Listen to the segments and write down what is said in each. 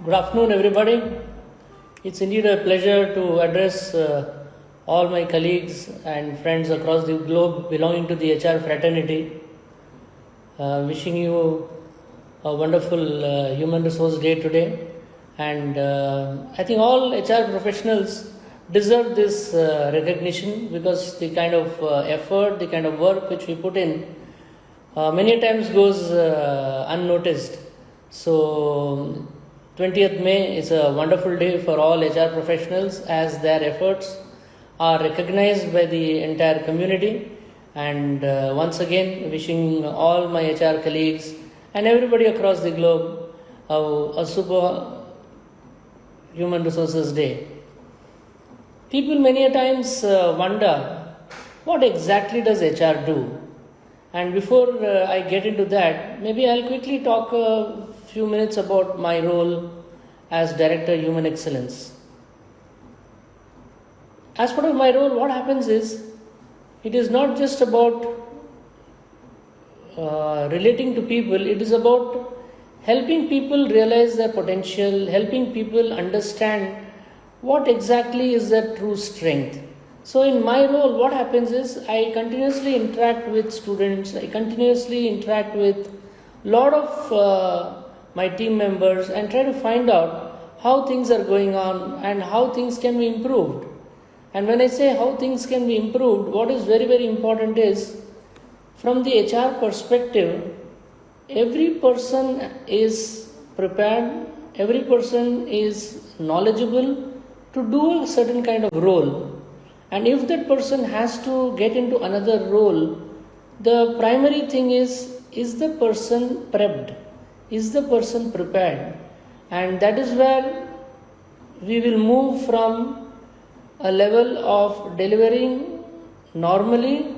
Good afternoon, everybody. It's indeed a pleasure to address all my colleagues and friends across the globe belonging to the HR fraternity. Wishing you a wonderful Human Resource Day today. And I think all HR professionals deserve this recognition because the kind of effort, the kind of work which we put in many times goes unnoticed. So 20th May is a wonderful day for all HR professionals as their efforts are recognized by the entire community. And once again, wishing all my HR colleagues and everybody across the globe a super Human Resources Day. People many a times wonder, what exactly does HR do? And before I get into that, maybe I'll quickly talk a few minutes about my role as Director Human Excellence. As part of my role, what happens is, it is not just about relating to people, it is about helping people realize their potential, helping people understand what exactly is their true strength. So in my role, what happens is, I continuously interact with students, I continuously interact with a lot of my team members and try to find out how things are going on and how things can be improved. And when I say how things can be improved, what is very, very important is, from the HR perspective, every person is prepared, every person is knowledgeable to do a certain kind of role. And if that person has to get into another role, the primary thing is the person prepped? Is the person prepared? And that is where we will move from a level of delivering normally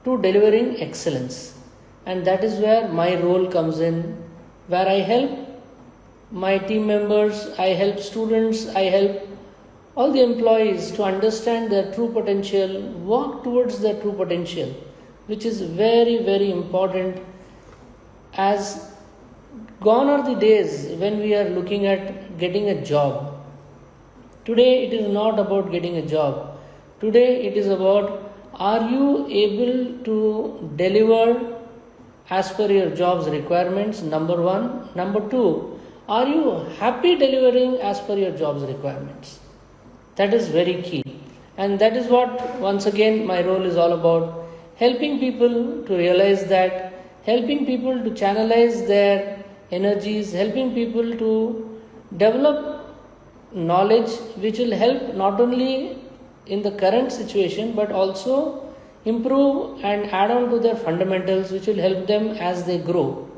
to delivering excellence. And that is where my role comes in, where I help my team members, I help students, I help all the employees to understand their true potential, work towards their true potential, which is very, very important, as gone are the days when we are looking at getting a job. Today it is not about getting a job. Today it is about, are you able to deliver as per your job's requirements, number one. Number two, are you happy delivering as per your job's requirements? That is very key. And that is what, once again, my role is all about, helping people to realize that, helping people to channelize their energies, helping people to develop knowledge which will help not only in the current situation but also improve and add on to their fundamentals which will help them as they grow.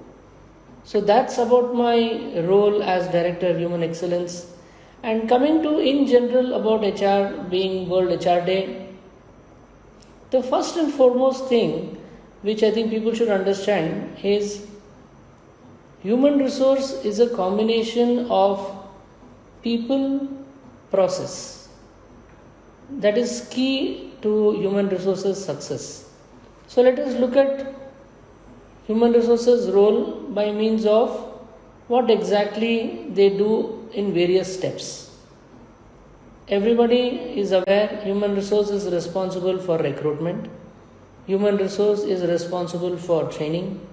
So that's about my role as Director Human Excellence. And coming to in general about HR being World HR Day, the first and foremost thing which I think people should understand is, human resource is a combination of people, process. That is key to human resources success. So let us look at human resources role by means of what exactly they do in various steps. Everybody is aware human resource is responsible for recruitment, human resource is responsible for training,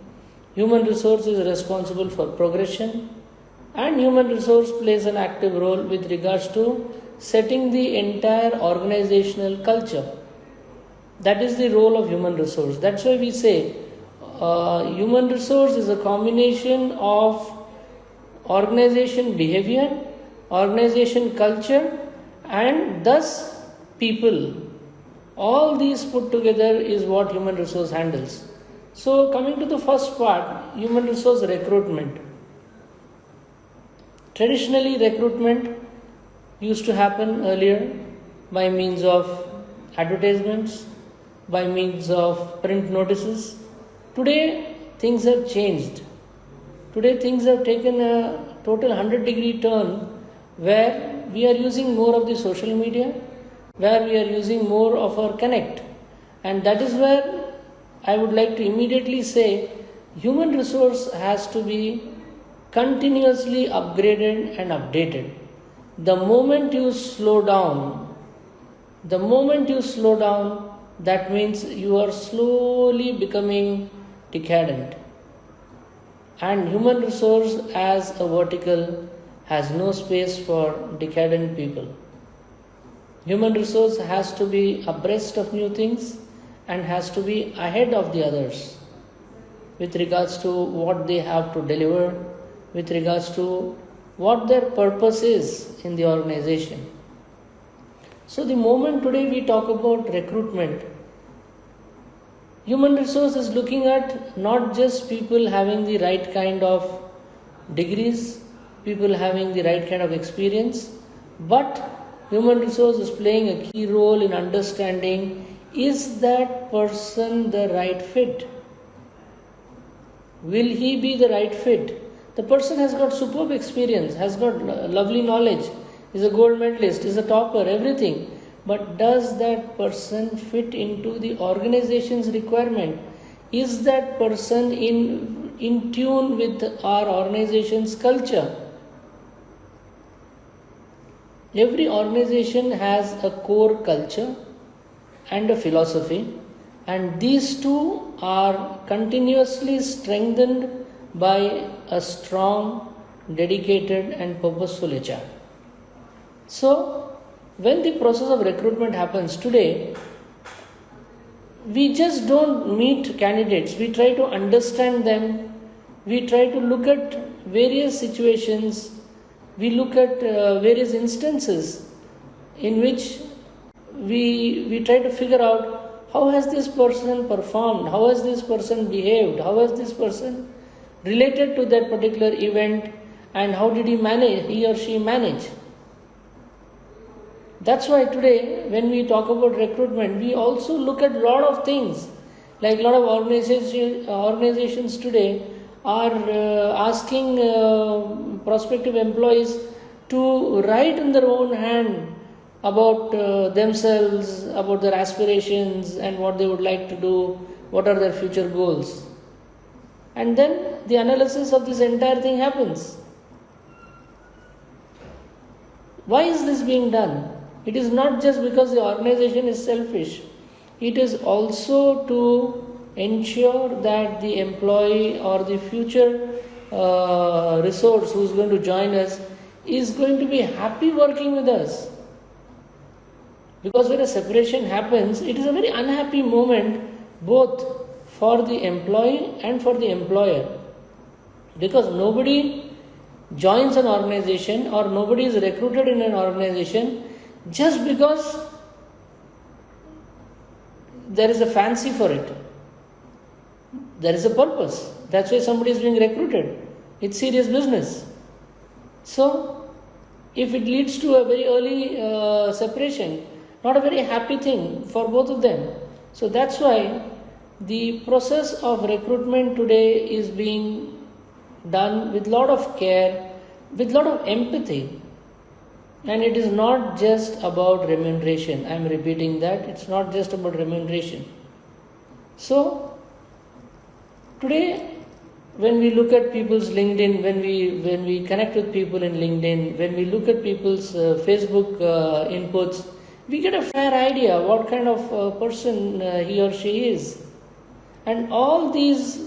human resource is responsible for progression, and human resource plays an active role with regards to setting the entire organizational culture. That is the role of human resource. That's why we say human resource is a combination of organization behavior, organization culture, and thus people. All these put together is what human resource handles. So coming to the first part, human resource recruitment. Traditionally, recruitment used to happen earlier by means of advertisements, by means of print notices. Today, things have changed. Today, things have taken a total 100-degree turn, where we are using more of the social media, where we are using more of our connect. And that is where I would like to immediately say, human resource has to be continuously upgraded and updated. The moment you slow down, that means you are slowly becoming decadent. And human resource as a vertical has no space for decadent people. Human resource has to be abreast of new things and has to be ahead of the others with regards to what they have to deliver, with regards to what their purpose is in the organization. So the moment today we talk about recruitment, human resource is looking at not just people having the right kind of degrees, people having the right kind of experience, but human resource is playing a key role in understanding, is that person the right fit? Will he be the right fit? The person has got superb experience, has got lovely knowledge, is a gold medalist, is a topper, everything. But does that person fit into the organization's requirement? Is that person in tune with our organization's culture? Every organization has a core culture and a philosophy, and these two are continuously strengthened by a strong, dedicated and purposeful HR. So, when the process of recruitment happens today, we just don't meet candidates. We try to understand them. We try to look at various situations. We look at various instances in which we try to figure out how has this person performed, how has this person behaved, how has this person related to that particular event, and how did he or she manage. That's why today when we talk about recruitment, we also look at a lot of things. Like a lot of organizations today are asking prospective employees to write in their own hand about themselves, about their aspirations and what they would like to do, what are their future goals. And then the analysis of this entire thing happens. Why is this being done? It is not just because the organization is selfish. It is also to ensure that the employee or the future resource who is going to join us is going to be happy working with us. Because when a separation happens, it is a very unhappy moment both for the employee and for the employer. Because nobody joins an organization or nobody is recruited in an organization just because there is a fancy for it. There is a purpose. That's why somebody is being recruited. It's serious business. So, if it leads to a very early separation, not a very happy thing for both of them. So that's why the process of recruitment today is being done with a lot of care, with a lot of empathy. And it is not just about remuneration. I am repeating that. It's not just about remuneration. So, today when we look at people's LinkedIn, when we connect with people in LinkedIn, when we look at people's Facebook inputs, we get a fair idea what kind of person he or she is. And all these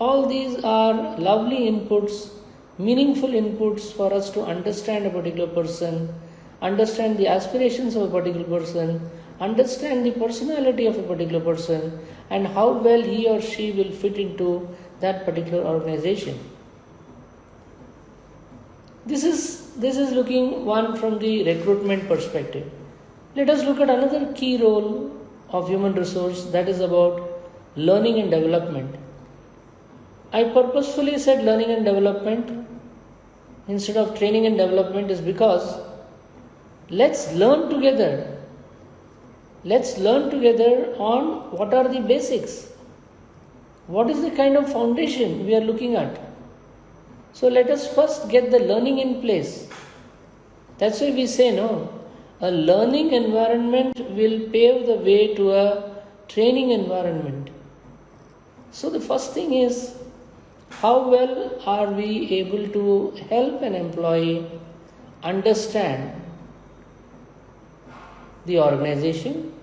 are lovely inputs, meaningful inputs for us to understand a particular person, understand the aspirations of a particular person, understand the personality of a particular person, and how well he or she will fit into that particular organization. This is looking one from the recruitment perspective. Let us look at another key role of human resource, that is about learning and development. I purposefully said learning and development instead of training and development is because let's learn together. Let's learn together on what are the basics. What is the kind of foundation we are looking at? So let us first get the learning in place. That's why we say a learning environment will pave the way to a training environment. So the first thing is, How well are we able to help an employee understand the organization,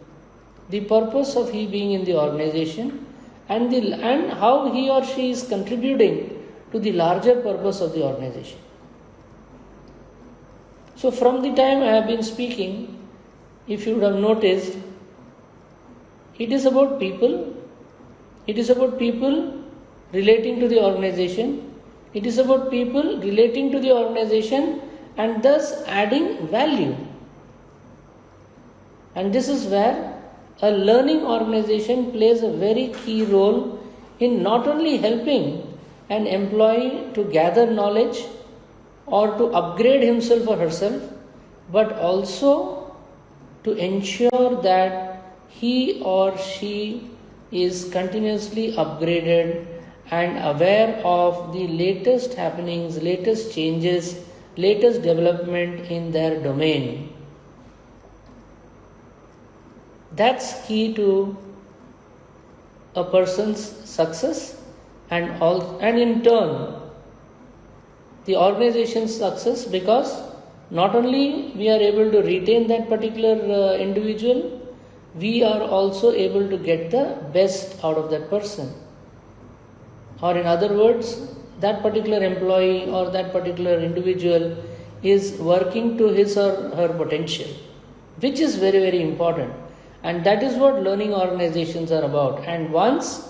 the purpose of he being in the organization, and how he or she is contributing to the larger purpose of the organization. So from the time I have been speaking, if you would have noticed, it is about people. It is about people relating to the organization. It is about people relating to the organization and thus adding value. And this is where a learning organization plays a very key role in not only helping an employee to gather knowledge or to upgrade himself or herself, but also to ensure that he or she is continuously upgraded and aware of the latest happenings, latest changes, latest development in their domain. That's key to a person's success and in turn the organization's success, because not only we are able to retain that particular individual, we are also able to get the best out of that person. Or in other words, that particular employee or that particular individual is working to his or her potential, which is very, very important. And that is what learning organizations are about. And once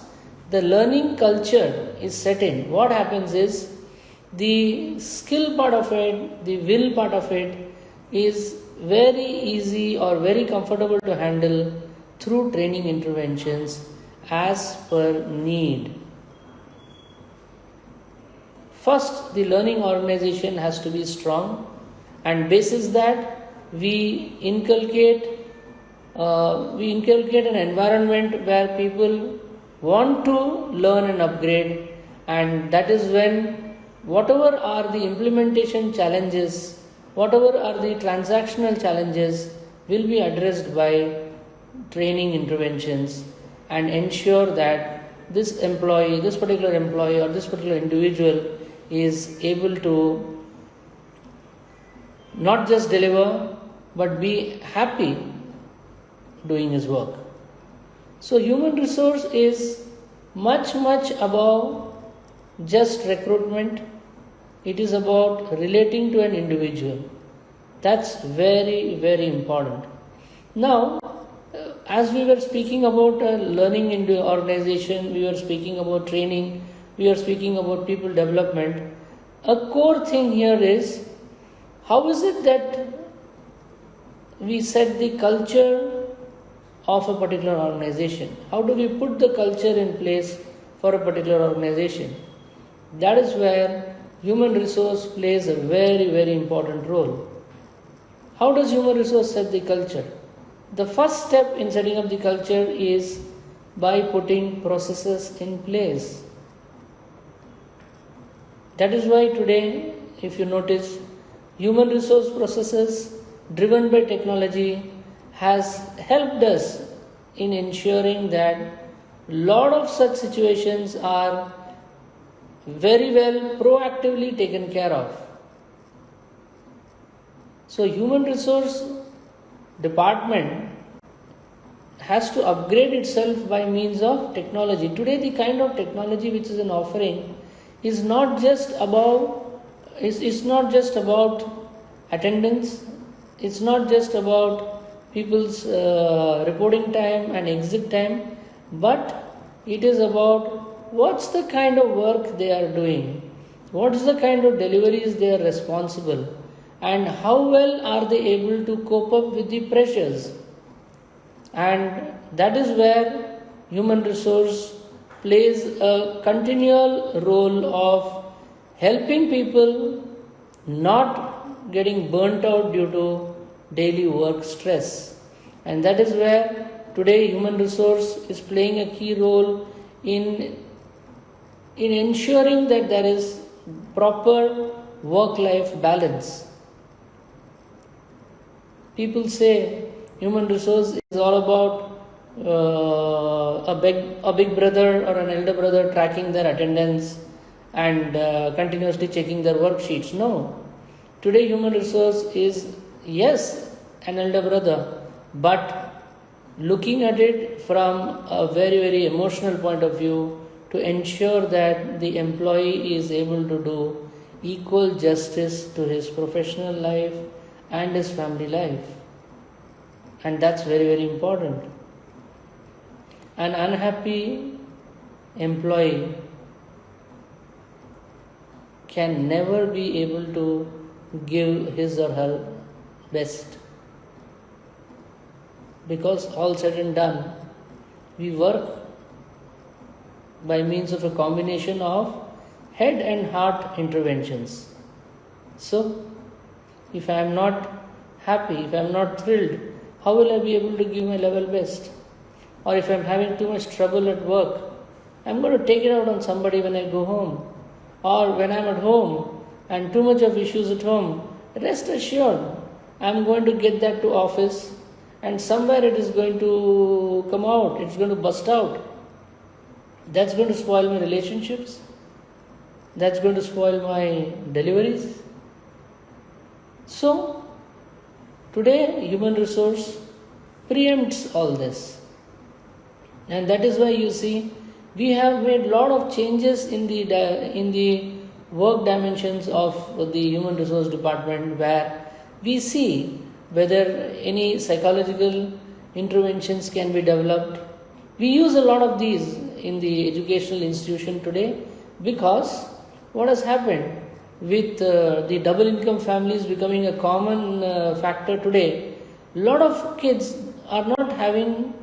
the learning culture is set in, what happens is the skill part of it, the will part of it is very easy or very comfortable to handle through training interventions as per need. First, the learning organization has to be strong, and basis that we inculcate an environment where people want to learn and upgrade, and that is when whatever are the implementation challenges, whatever are the transactional challenges will be addressed by training interventions and ensure that this particular employee or this particular individual is able to not just deliver but be happy doing his work. So human resource is much above just recruitment. It is about relating to an individual. That's very, very important. Now, as we were speaking about learning in the organization, we were speaking about training, we were speaking about people development. A core thing here is, how is it that we set the culture of a particular organization? How do we put the culture in place for a particular organization? That is where human resource plays a very, very important role. How does human resource set the culture? The first step in setting up the culture is by putting processes in place. That is why today, if you notice, human resource processes driven by technology has helped us in ensuring that lot of such situations are very well proactively taken care of. So human resource department has to upgrade itself by means of technology. Today the kind of technology which is an offering is not just about attendance, it's not just about people's reporting time and exit time, but it is about what's the kind of work they are doing, what is the kind of deliveries they are responsible, and how well are they able to cope up with the pressures. And that is where human resource plays a continual role of helping people not getting burnt out due to daily work stress. And that is where today human resource is playing a key role in ensuring that there is proper work-life balance. People say human resource is all about a big brother or an elder brother tracking their attendance and continuously checking their worksheets. No. Today, human resource is, yes, an elder brother, but looking at it from a very, very emotional point of view to ensure that the employee is able to do equal justice to his professional life and his family life. And that's very, very important. An unhappy employee can never be able to give his or her best, because all said and done, we work by means of a combination of head and heart interventions. So, if I am not happy, if I am not thrilled, how will I be able to give my level best? Or if I am having too much trouble at work, I am going to take it out on somebody when I go home. Or when I am at home and too much of issues at home, rest assured, I am going to get that to office, and somewhere it is going to come out, it's going to bust out. That's going to spoil my relationships. That's going to spoil my deliveries. So, today human resource preempts all this. And that is why you see we have made a lot of changes in the work dimensions of the human resource department, where we see whether any psychological interventions can be developed. We use a lot of these in the educational institution today, because what has happened with the double income families becoming a common factor today, a lot of kids are not having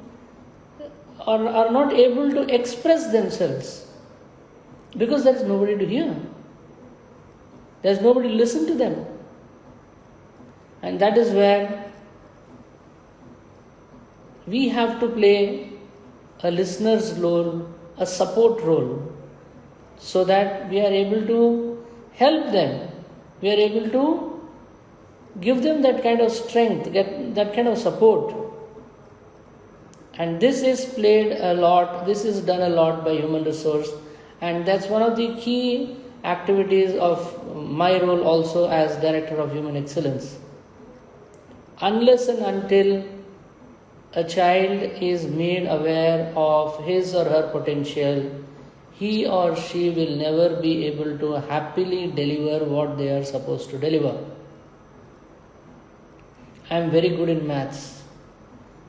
or are not able to express themselves because there is nobody to hear. There is nobody to listen to them. And that is where we have to play a listener's role, a support role, so that we are able to help them. We are able to give them that kind of strength, get that kind of support. And this is played a lot, this is done a lot by human resource, and that's one of the key activities of my role also as Director of Human Excellence. Unless and until a child is made aware of his or her potential, he or she will never be able to happily deliver what they are supposed to deliver. I am very good in maths.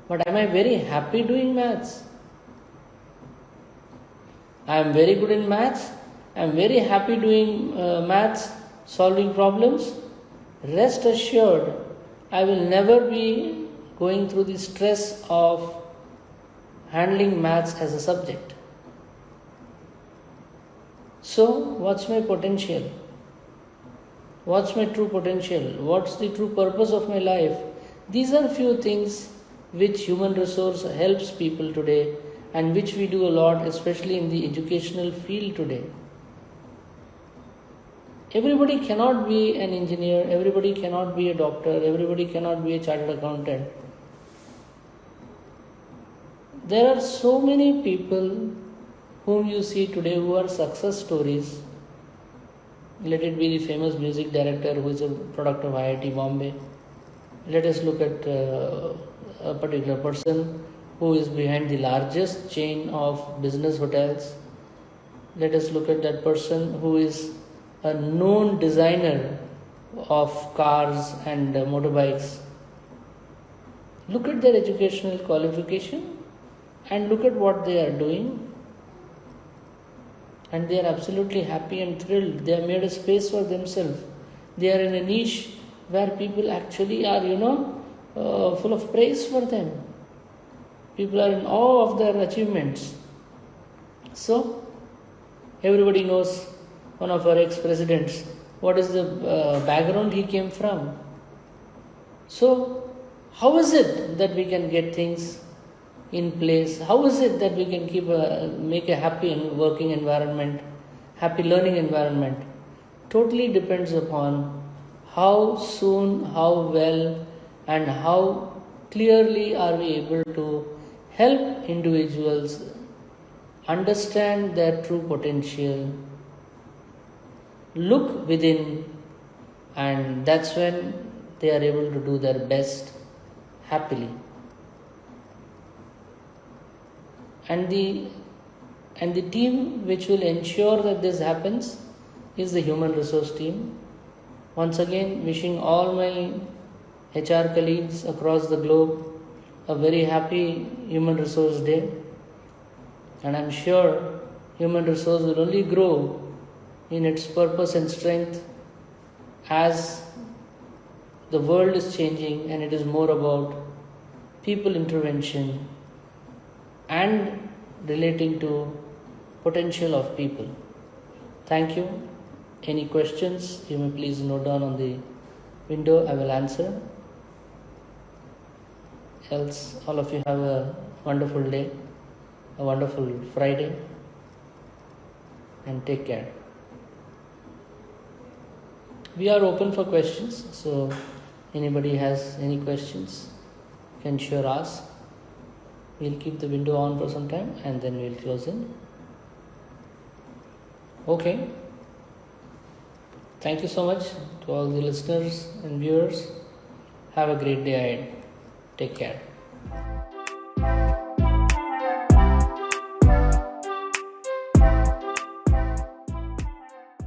But am I very happy doing maths? I am very good in maths. I am very happy doing maths, solving problems. Rest assured, I will never be going through the stress of handling maths as a subject. So, what's my potential? What's my true potential? What's the true purpose of my life? These are few things which human resource helps people today, and which we do a lot, especially in the educational field today. Everybody cannot be an engineer, everybody cannot be a doctor, everybody cannot be a chartered accountant. There are so many people whom you see today who are success stories. Let it be the famous music director who is a product of IIT Bombay. Let us look at a particular person who is behind the largest chain of business hotels. Let us look at that person who is a known designer of cars and motorbikes. Look at their educational qualification and look at what they are doing. And they are absolutely happy and thrilled. They have made a space for themselves. They are in a niche where people actually are, full of praise for them. People are in awe of their achievements. So, everybody knows one of our ex-presidents, what is the background he came from. So, how is it that we can get things in place? How is it that we can make a happy working environment, happy learning environment? Totally depends upon how soon, how well, and how clearly are we able to help individuals understand their true potential, look within, and that's when they are able to do their best happily. And the team which will ensure that this happens is the human resource team. Once again, wishing all my HR colleagues across the globe a very happy Human Resource Day. And I'm sure human resource will only grow in its purpose and strength as the world is changing and it is more about people intervention and relating to potential of people. Thank you. Any questions, you may please note down on the window. I will answer. Else, all of you have a wonderful day, a wonderful Friday, and take care. We are open for questions, so anybody has any questions can sure ask. We'll keep the window on for some time and then we'll close in. Okay. Thank you so much to all the listeners and viewers. Have a great day ahead. Take care.